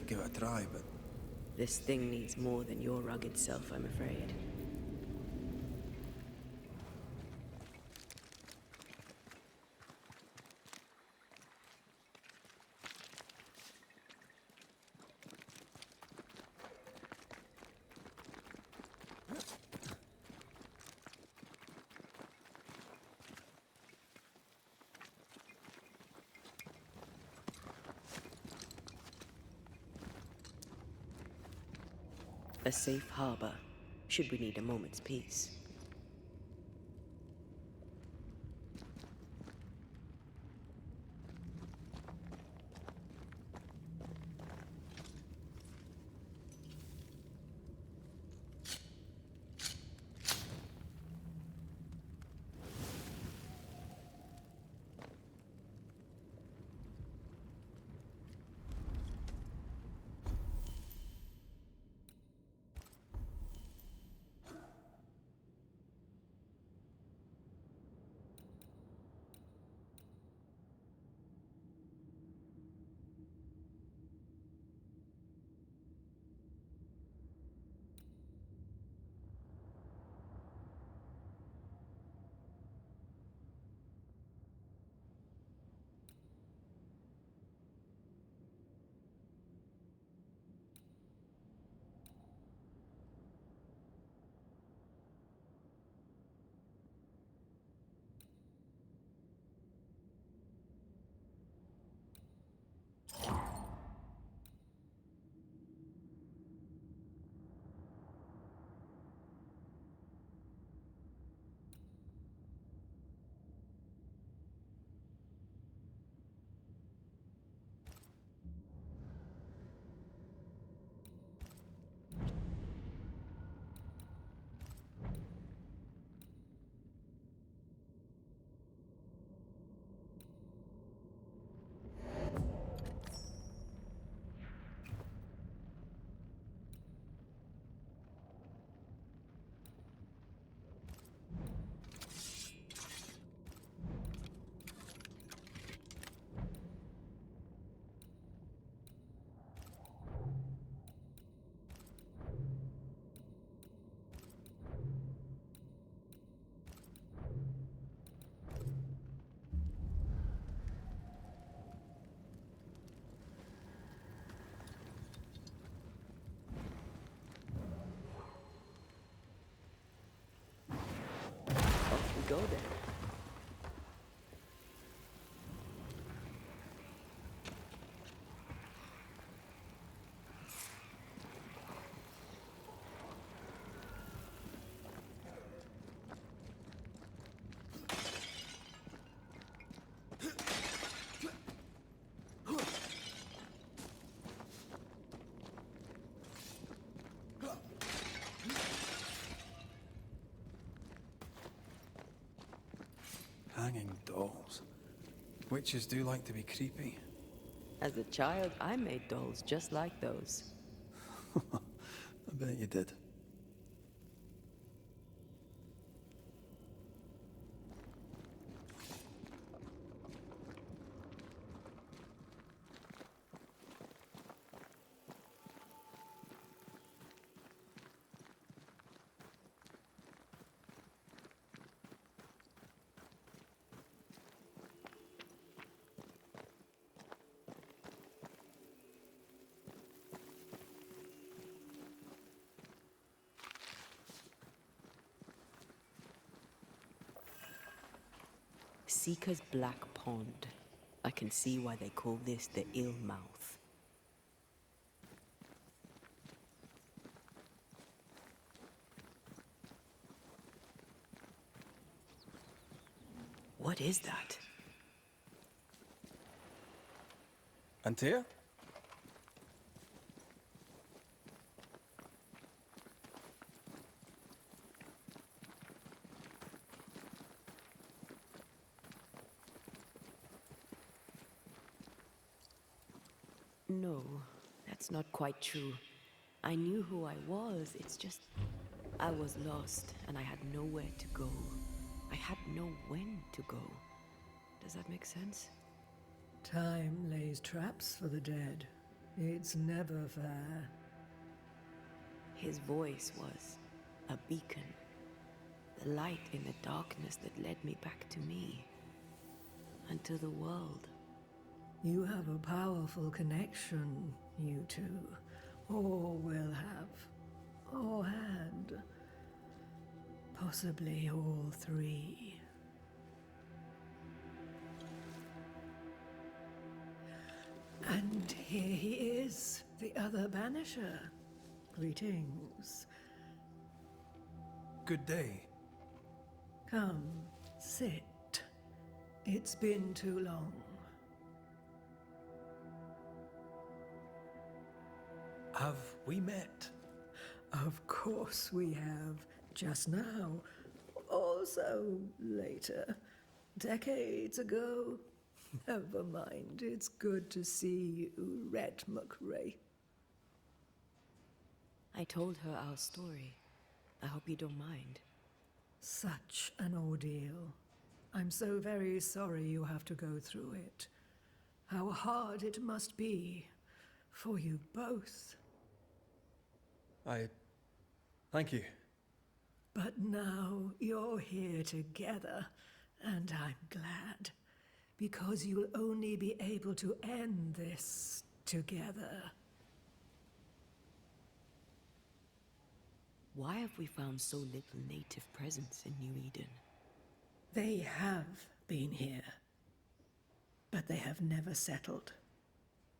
give it a try, but... This thing needs more than your rugged self, I'm afraid. A safe harbor, should we need a moment's peace. Go then. Hanging dolls. Witches do like to be creepy. As a child, I made dolls just like those. I bet you did. Seeker's Black Pond. I can see why they call this the Ill Mouth. What is that? Antea? No, that's not quite true. I knew who I was, it's just... I was lost, and I had nowhere to go. I had no when to go. Does that make sense? Time lays traps for the dead. It's never fair. His voice was a beacon. The light in the darkness that led me back to me. And to the world. You have a powerful connection, you two. Or will have. Or had. Possibly all three. And here he is, the other Banisher. Greetings. Good day. Come, sit. It's been too long. Have we met? Of course we have. Just now. Also later. Decades ago. Never mind. It's good to see you, Red McRae. I told her our story. I hope you don't mind. Such an ordeal. I'm so very sorry you have to go through it. How hard it must be for you both. Thank you. But now you're here together, and I'm glad. Because you'll only be able to end this together. Why have we found so little native presence in New Eden? They have been here, but they have never settled.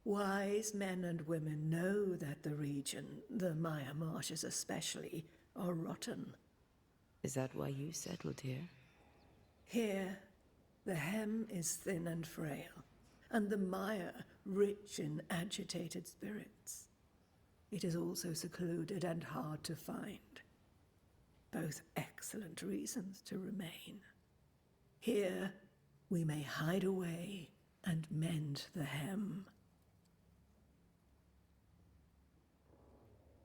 Wise men and women know that the region, the Maya marshes especially, are rotten. Is that why you settled here? Here, the hem is thin and frail, and the mire rich in agitated spirits. It is also secluded and hard to find. Both excellent reasons to remain. Here, we may hide away and mend the hem.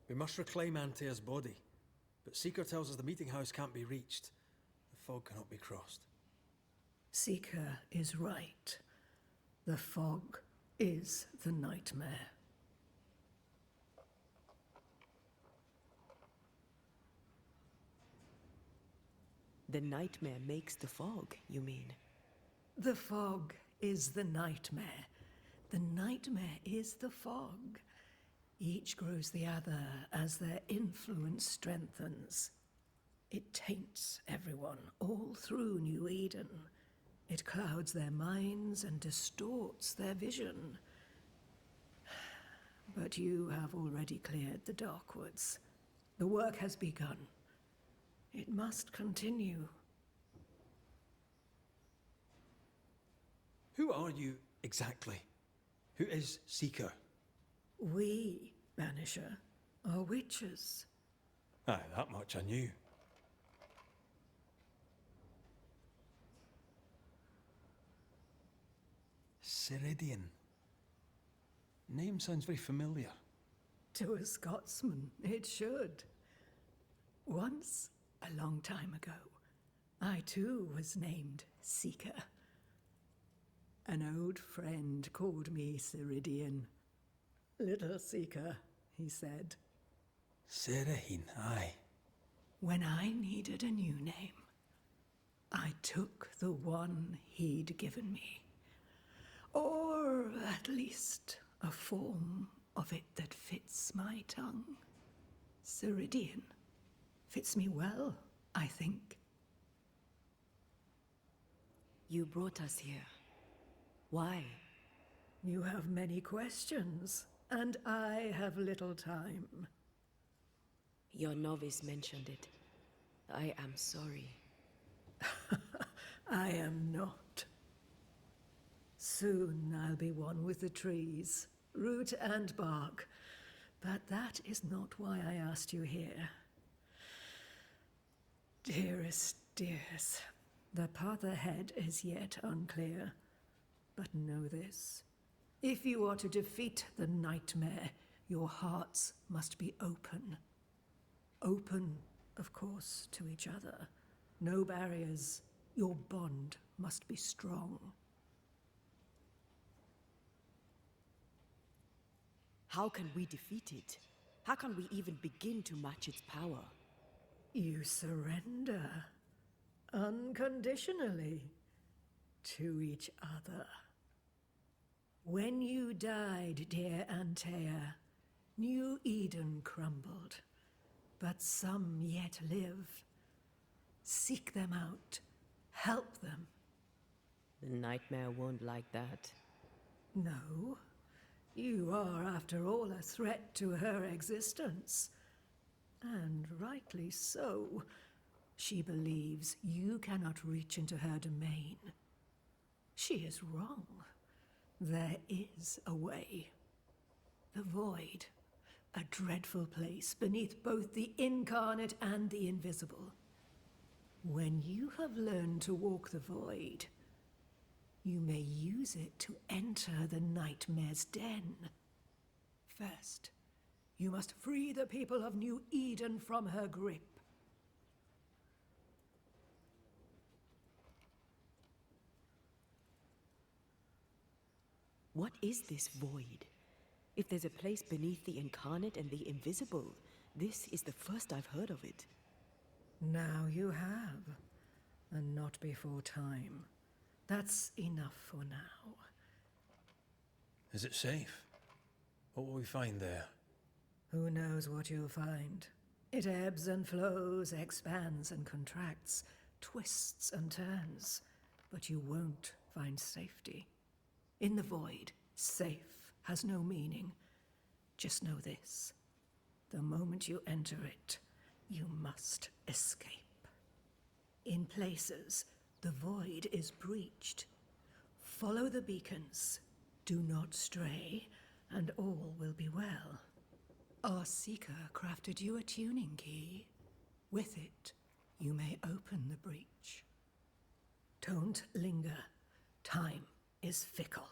We must reclaim Antea's body, but Seeker tells us the meeting house can't be reached. The fog cannot be crossed. Seeker is right. The fog is the nightmare. The nightmare makes the fog, you mean? The fog is the nightmare. The nightmare is the fog. Each grows the other as their influence strengthens. It taints everyone, all through New Eden. It clouds their minds and distorts their vision. But you have already cleared the Darkwoods. The work has begun. It must continue. Who are you exactly? Who is Seeker? We, Banisher, are witches. Aye, that much I knew. Ceridian. Name sounds very familiar. To a Scotsman, it should. Once, a long time ago, I too was named Seeker. An old friend called me Ceridian. Little Seeker, he said. Serahine, aye. When I needed a new name, I took the one he'd given me. Or at least a form of it that fits my tongue. Ceridian. Fits me well, I think. You brought us here. Why? You have many questions, and I have little time. Your novice mentioned it. I am sorry. I am not. Soon I'll be one with the trees, root and bark. But that is not why I asked you here. Dearest dears, the path ahead is yet unclear. But know this. If you are to defeat the nightmare, your hearts must be open. Open, of course, to each other. No barriers. Your bond must be strong. How can we defeat it? How can we even begin to match its power? You surrender unconditionally to each other. When you died, dear Antea, New Eden crumbled, but some yet live. Seek them out. Help them. The nightmare won't like that. No. You are, after all, a threat to her existence. And rightly so. She believes you cannot reach into her domain. She is wrong. There is a way. The void. A dreadful place beneath both the incarnate and the invisible. When you have learned to walk the void, you may use it to enter the nightmare's den. First, you must free the people of New Eden from her grip. What is this void? If there's a place beneath the incarnate and the invisible, this is the first I've heard of it. Now you have, and not before time. That's enough for now. Is it safe? What will we find there? Who knows what you'll find? It ebbs and flows, expands and contracts, twists and turns, but you won't find safety. In the void, safe has no meaning. Just know this. The moment you enter it, you must escape. In places, the void is breached. Follow the beacons. Do not stray, and all will be well. Our seeker crafted you a tuning key. With it, you may open the breach. Don't linger. Time is fickle.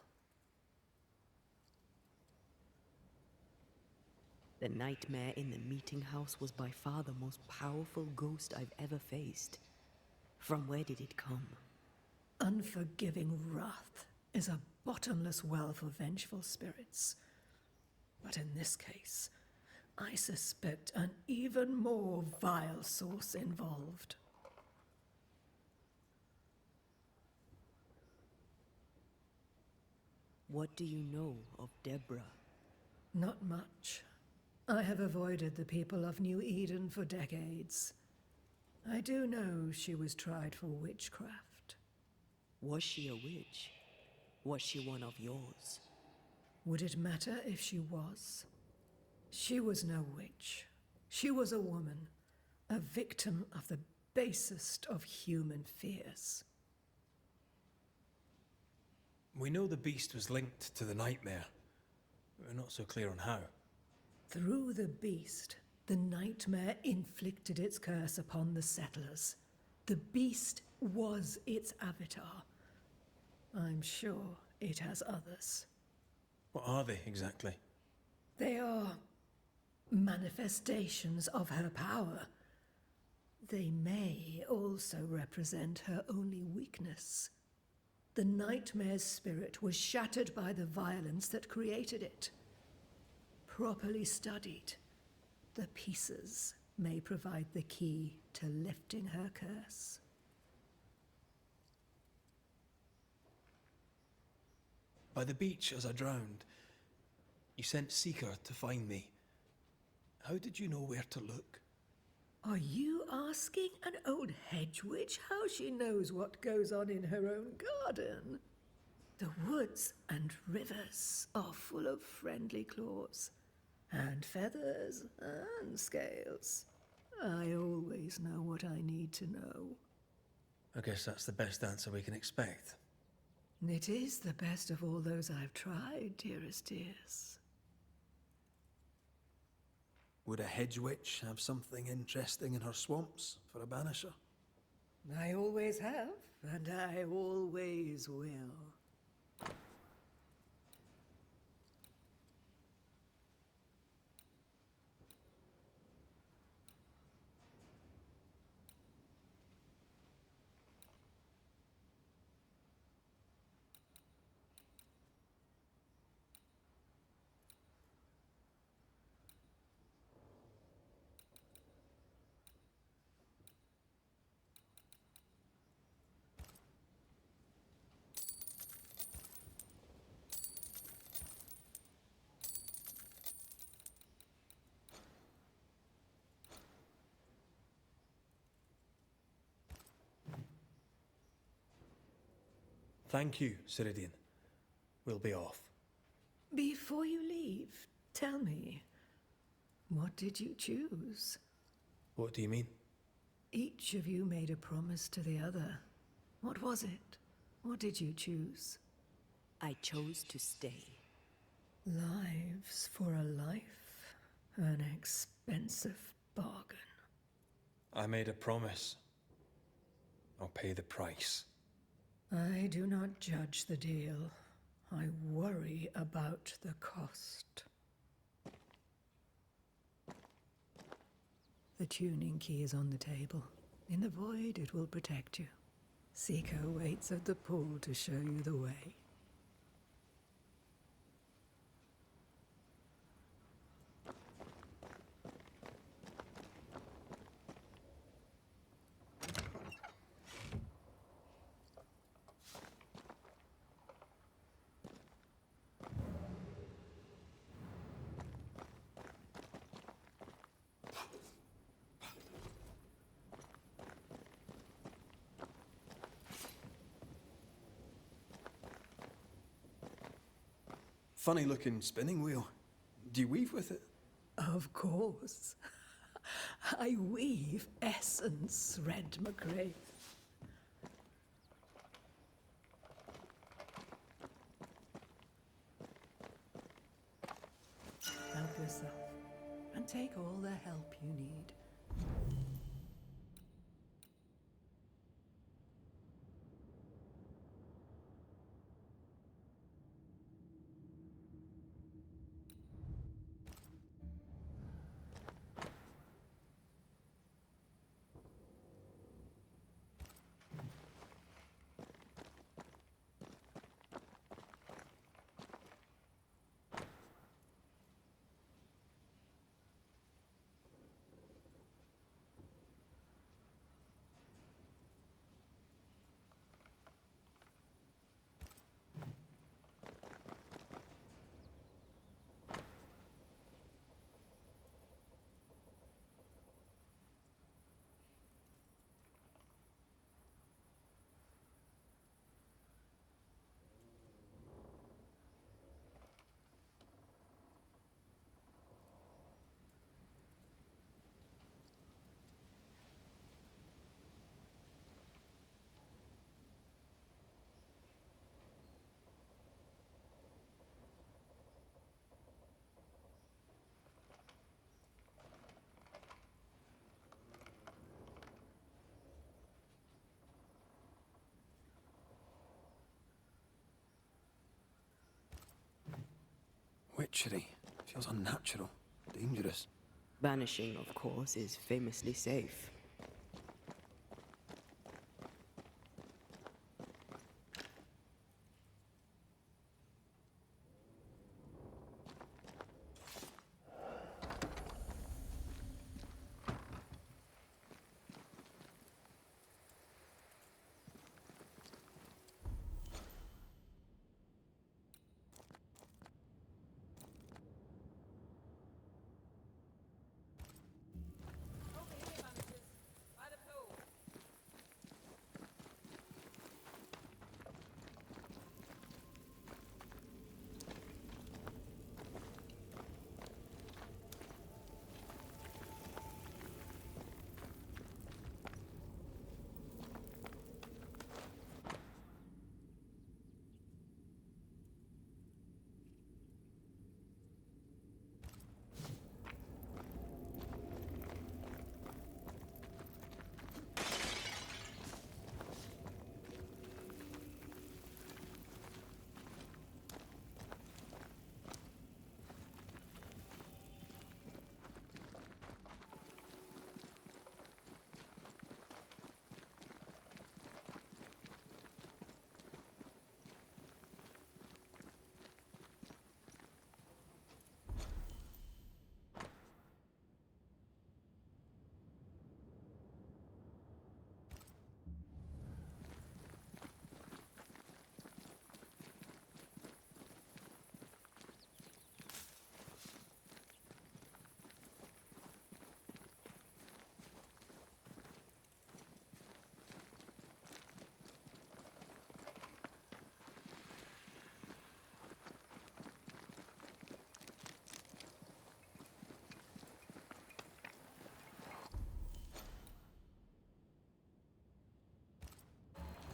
The nightmare in the meeting house was by far the most powerful ghost I've ever faced. From where did it come? Unforgiving wrath is a bottomless well for vengeful spirits. But in this case, I suspect an even more vile source involved. What do you know of Deborah? Not much. I have avoided the people of New Eden for decades. I do know she was tried for witchcraft. Was she a witch? Was she one of yours? Would it matter if she was? She was no witch. She was a woman, a victim of the basest of human fears. We know the beast was linked to the nightmare. We're not so clear on how. Through the beast, the nightmare inflicted its curse upon the settlers. The beast was its avatar. I'm sure it has others. What are they exactly? They are manifestations of her power. They may also represent her only weakness. The nightmare's spirit was shattered by the violence that created it. Properly studied, the pieces may provide the key to lifting her curse. By the beach as I drowned, you sent Seeker to find me. How did you know where to look? Are you asking an old hedge witch how she knows what goes on in her own garden? The woods and rivers are full of friendly claws, and feathers and scales. I always know what I need to know. I guess that's the best answer we can expect. It is the best of all those I've tried, dearest dears. Would a hedge witch have something interesting in her swamps for a banisher? I always have, and I always will. Thank you, Ceridian. We'll be off. Before you leave, tell me, what did you choose? What do you mean? Each of you made a promise to the other. What was it? What did you choose? I chose to stay. Lives for a life. An expensive bargain. I made a promise. I'll pay the price. I do not judge the deal. I worry about the cost. The tuning key is on the table. In the void, it will protect you. Seeker waits at the pool to show you the way. Funny looking spinning wheel. Do you weave with it? Of course. I weave essence, Red McRae. Help yourself, and take all the help you need. Witchery. Feels unnatural. Dangerous. Banishing, of course, is famously safe.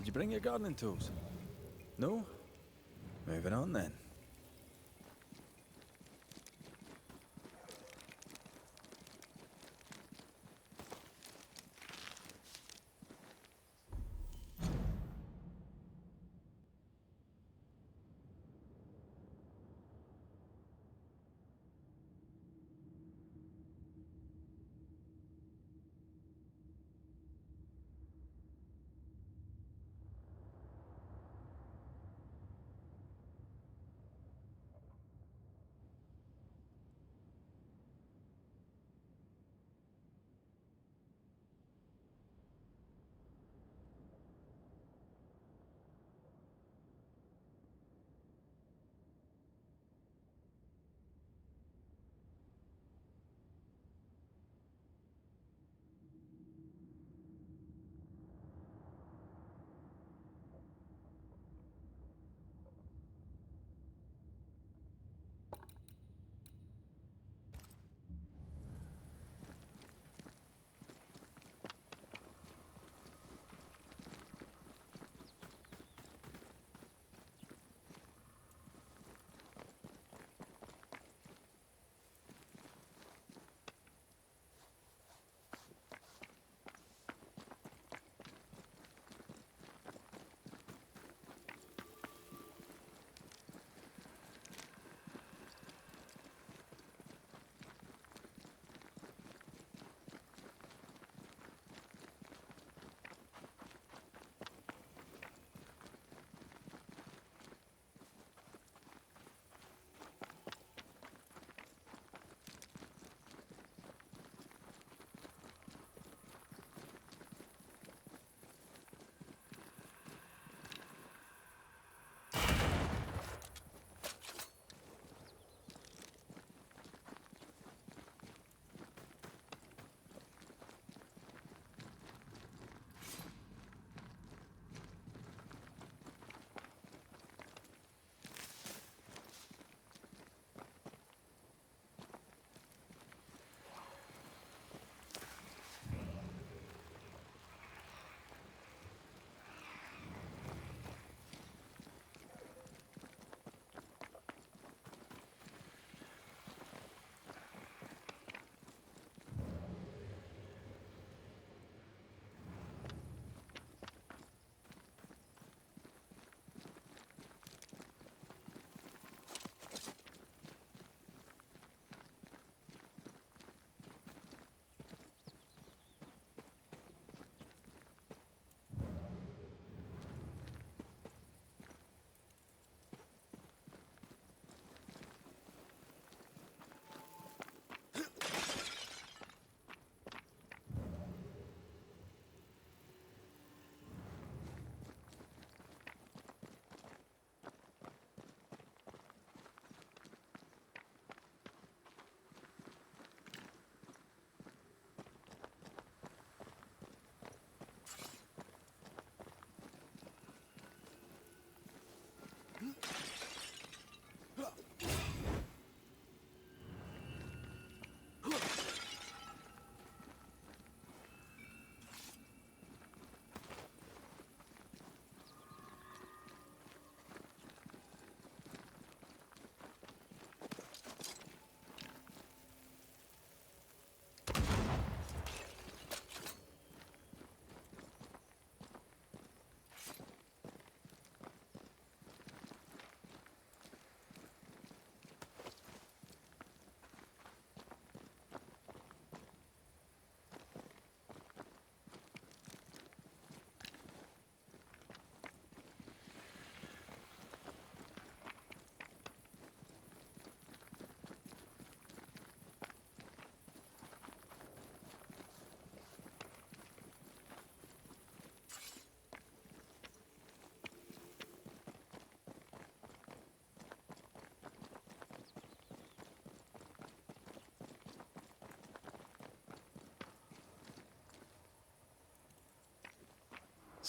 Did you bring your gardening tools? No? Moving on then.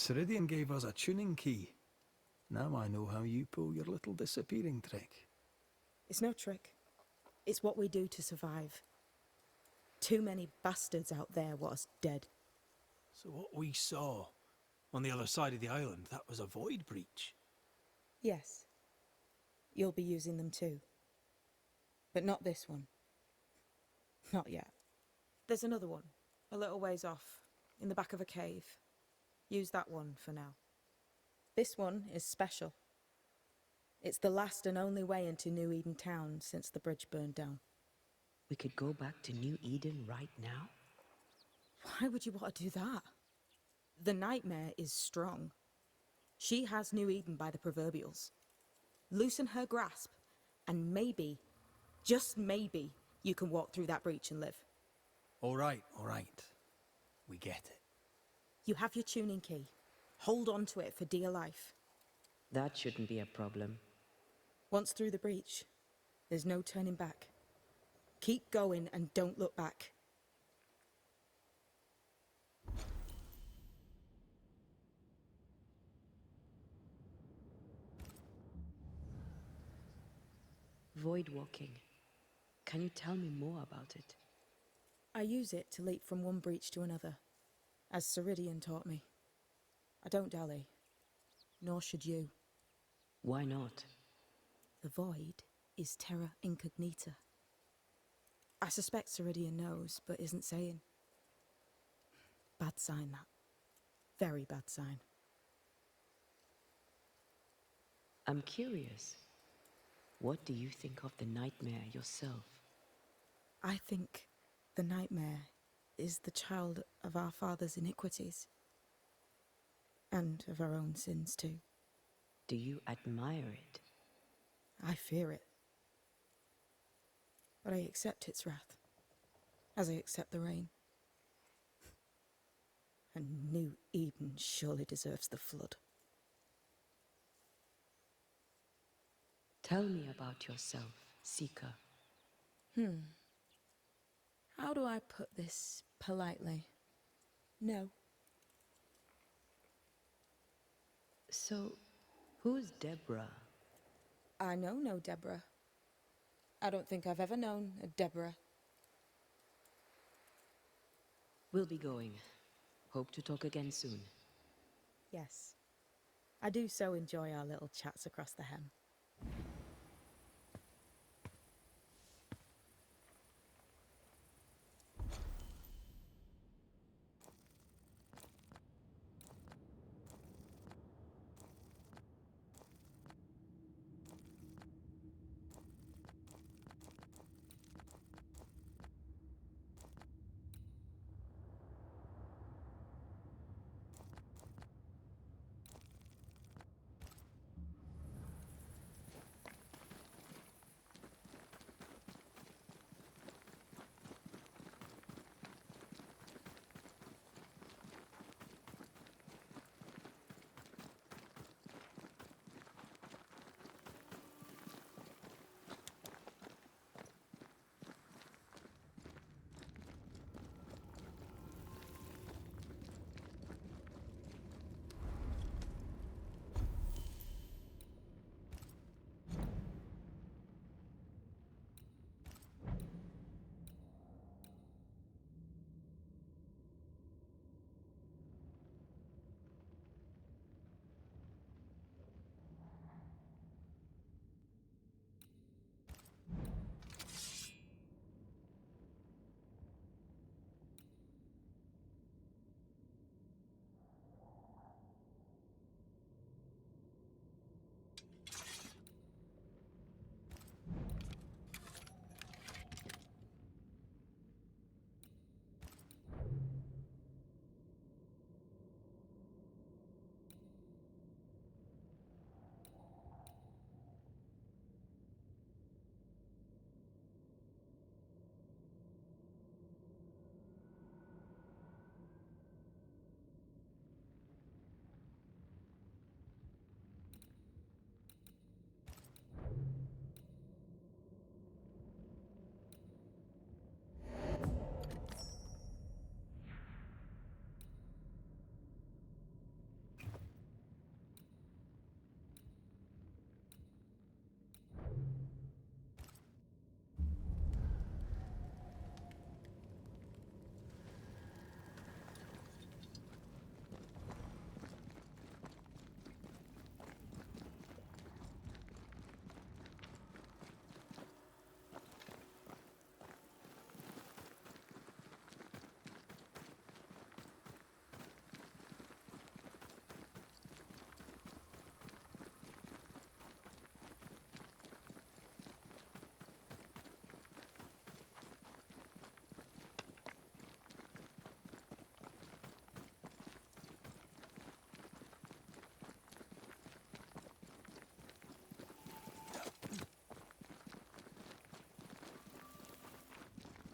Ceridian gave us a tuning key. Now I know how you pull your little disappearing trick. It's no trick. It's what we do to survive. Too many bastards out there want us dead. So what we saw, On the other side of the island, that was a void breach. Yes. You'll be using them too. But not this one. Not yet. There's another one, a little ways off, in the back of a cave. Use that one for now. This one is special. It's the last and only way into New Eden town since the bridge burned down. We could go back to New Eden right now? Why would you want to do that? The nightmare is strong. She has New Eden by the proverbials. Loosen her grasp, and maybe, just maybe, you can walk through that breach and live. All right. We get it. You have your tuning key. Hold on to it for dear life. That shouldn't be a problem. Once through the breach, there's no turning back. Keep going and don't look back. Void walking. Can you tell me more about it? I use it to leap from one breach to another, as Ceridian taught me. I don't dally, nor should you. Why not? The void is terra incognita. I suspect Ceridian knows, but isn't saying. Bad sign, that. Very bad sign. I'm curious. What do you think of the nightmare yourself? I think the nightmare is the child of our father's iniquities. And of our own sins, too. Do you admire it? I fear it. But I accept its wrath, as I accept the rain. And New Eden surely deserves the flood. Tell me about yourself, Seeker. How do I put this politely? No. So, who's Deborah? I know no Deborah. I don't think I've ever known a Deborah. We'll be going. Hope to talk again soon. Yes. I do so enjoy our little chats across the hem.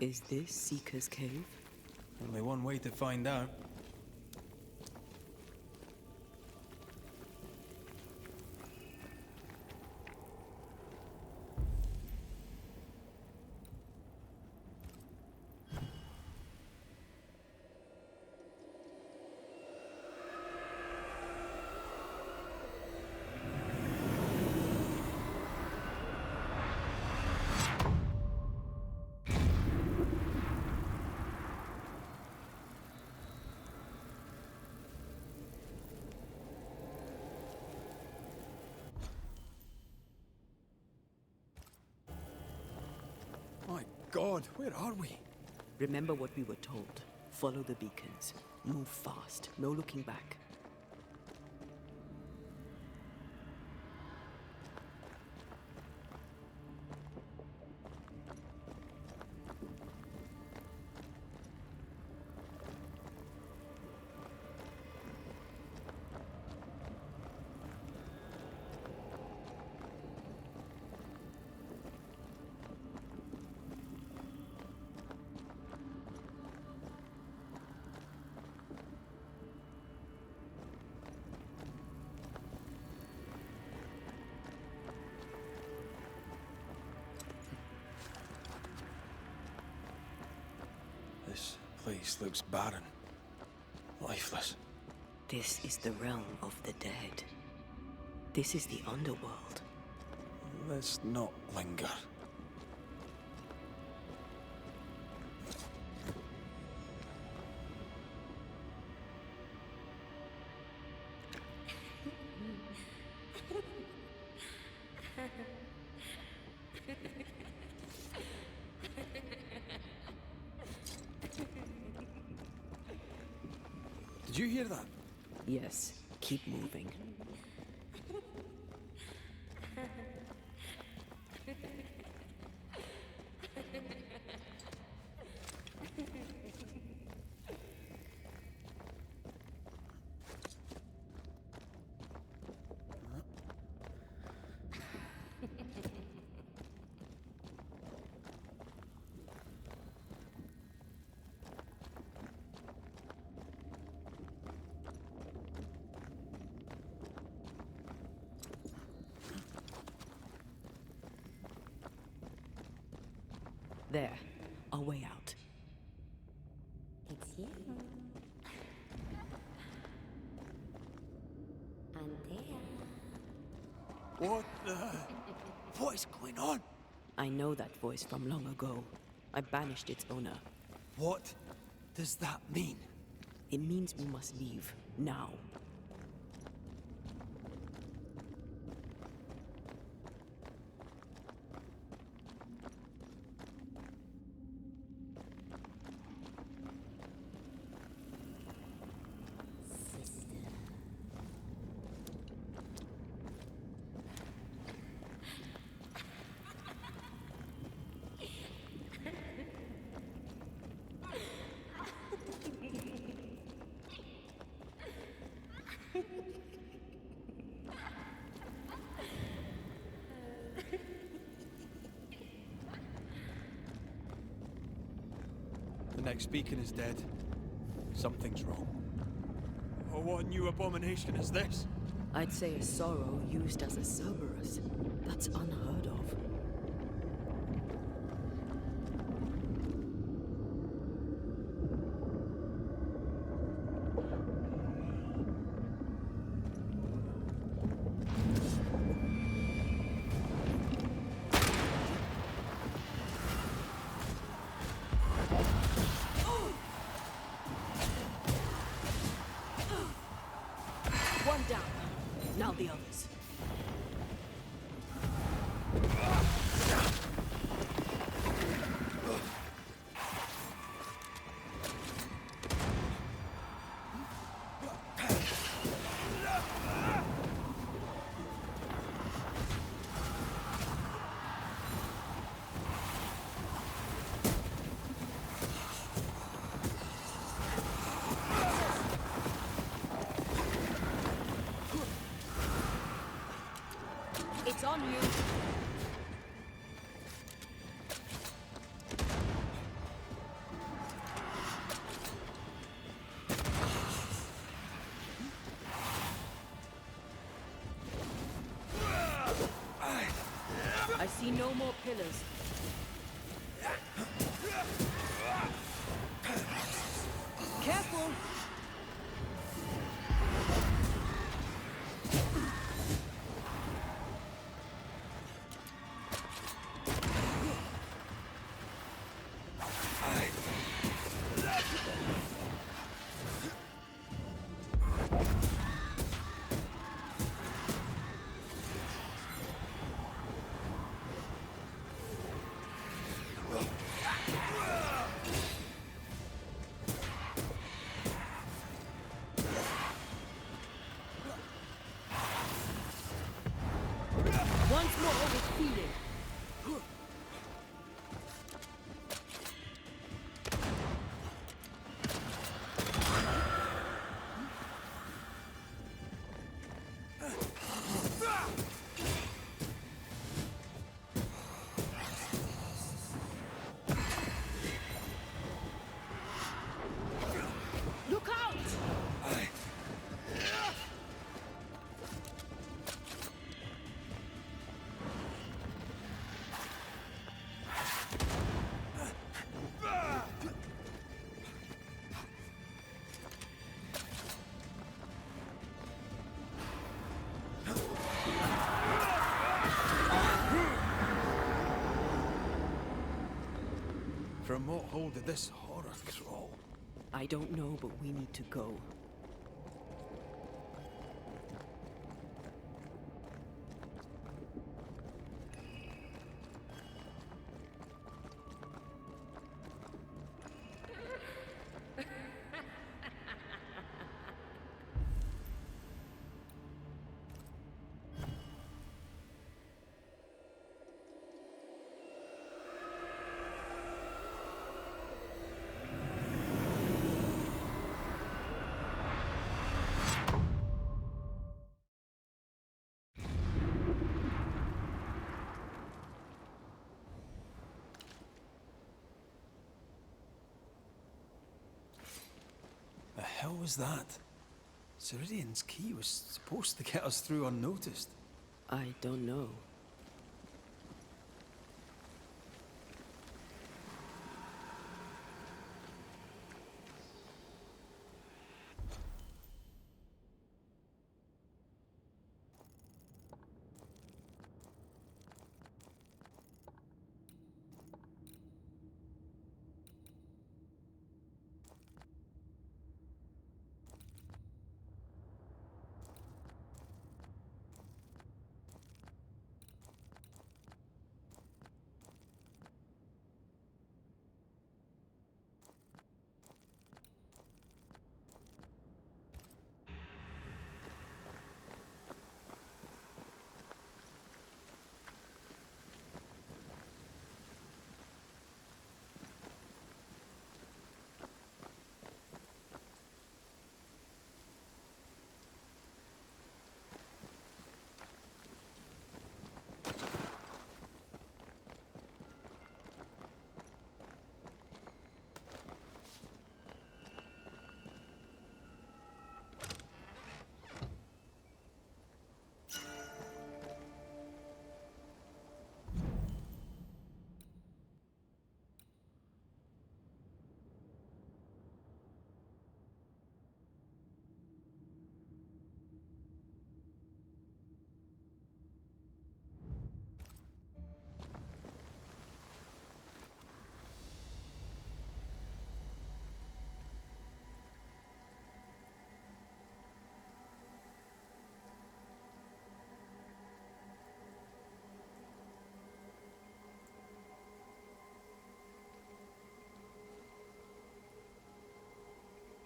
Is this Seeker's Cave? Only one way to find out. My God, where are we? Remember what we were told. Follow the beacons. Move fast. No looking back. This place looks barren. Lifeless. This is the realm of the dead. This is the underworld. Let's not linger. Did you hear that? Yes, keep moving. There, our way out. It's you. Antea. What the... What is going on? I know that voice from long ago. I banished its owner. What does that mean? It means we must leave, now. The next beacon is dead. Something's wrong. Oh, what new abomination is this? I'd say a sorrow used as a Cerberus. That's unheard of. One down. Now the others. see no more pillars. Careful! Once more with feeling. Look out! From what hole did this horror crawl? I don't know, but we need to go. The hell was that? Ceridian's key was supposed to get us through unnoticed. I don't know.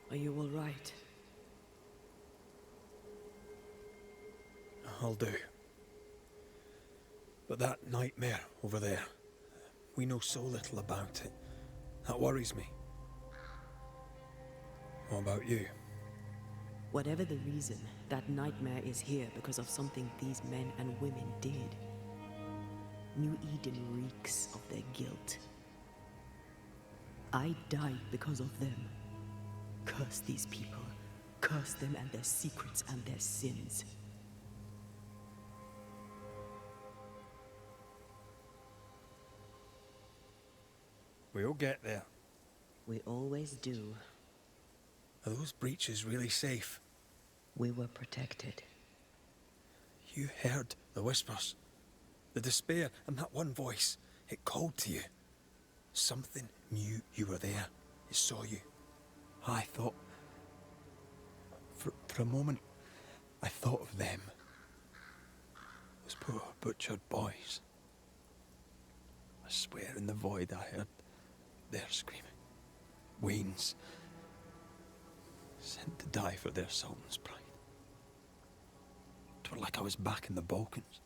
Are you all right? I'll do. But that nightmare over there, we know so little about it. That worries me. What about you? Whatever the reason, that nightmare is here because of something these men and women did. New Eden reeks of their guilt. I died because of them. Curse these people. Curse them and their secrets and their sins. We'll get there. We always do. Are those breaches really safe? We were protected. You heard the whispers, the despair, and that one voice. It called to you. Something knew you were there. It saw you. I thought... For a moment, I thought of them. Those poor butchered boys. I swear in the void I heard their screaming. Wains. Sent to die for their sultan's pride. 'Twere like I was back in the Balkans.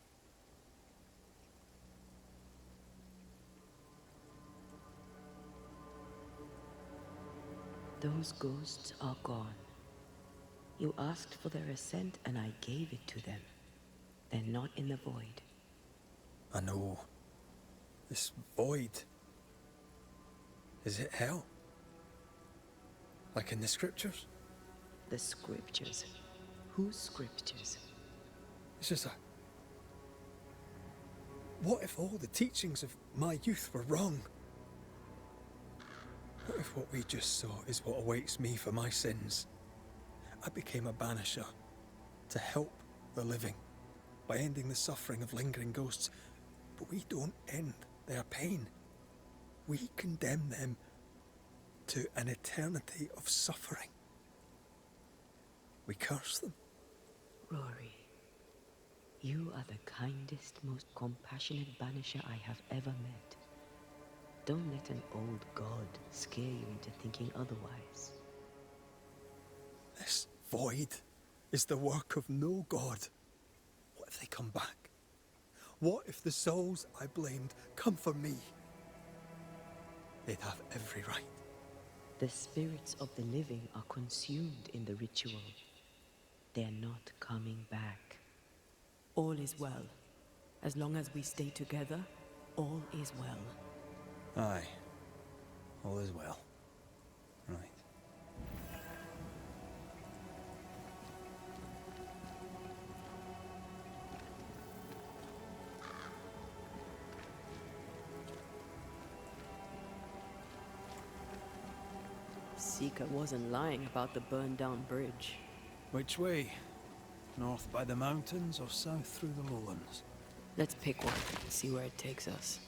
Those ghosts are gone. You asked for their ascent and I gave it to them. They're not in the void. I know. This void. Is it hell? Like in the scriptures? The scriptures. Whose scriptures? It's just a... What if all the teachings of my youth were wrong? What if what we just saw is what awaits me for my sins? I became a banisher to help the living by ending the suffering of lingering ghosts. But we don't end their pain. We condemn them to an eternity of suffering. We curse them. Rory, you are the kindest, most compassionate banisher I have ever met. Don't let an old god scare you into thinking otherwise. This void is the work of no god. What if they come back? What if the souls I blamed come for me? They'd have every right. The spirits of the living are consumed in the ritual. They're not coming back. All is well. As long as we stay together, all is well. Aye. All is well. Right. Seeker wasn't lying about the burned-down bridge. Which way? North by the mountains or south through the lowlands? Let's pick one and see where it takes us.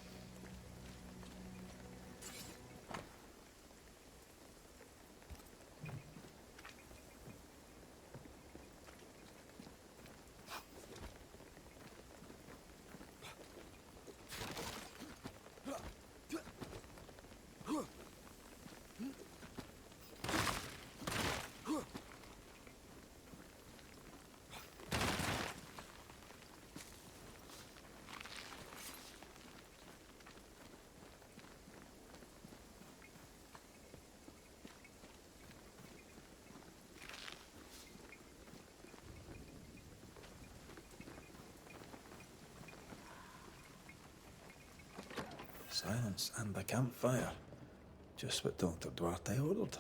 Silence and the campfire. Just what Dr. Duarte ordered.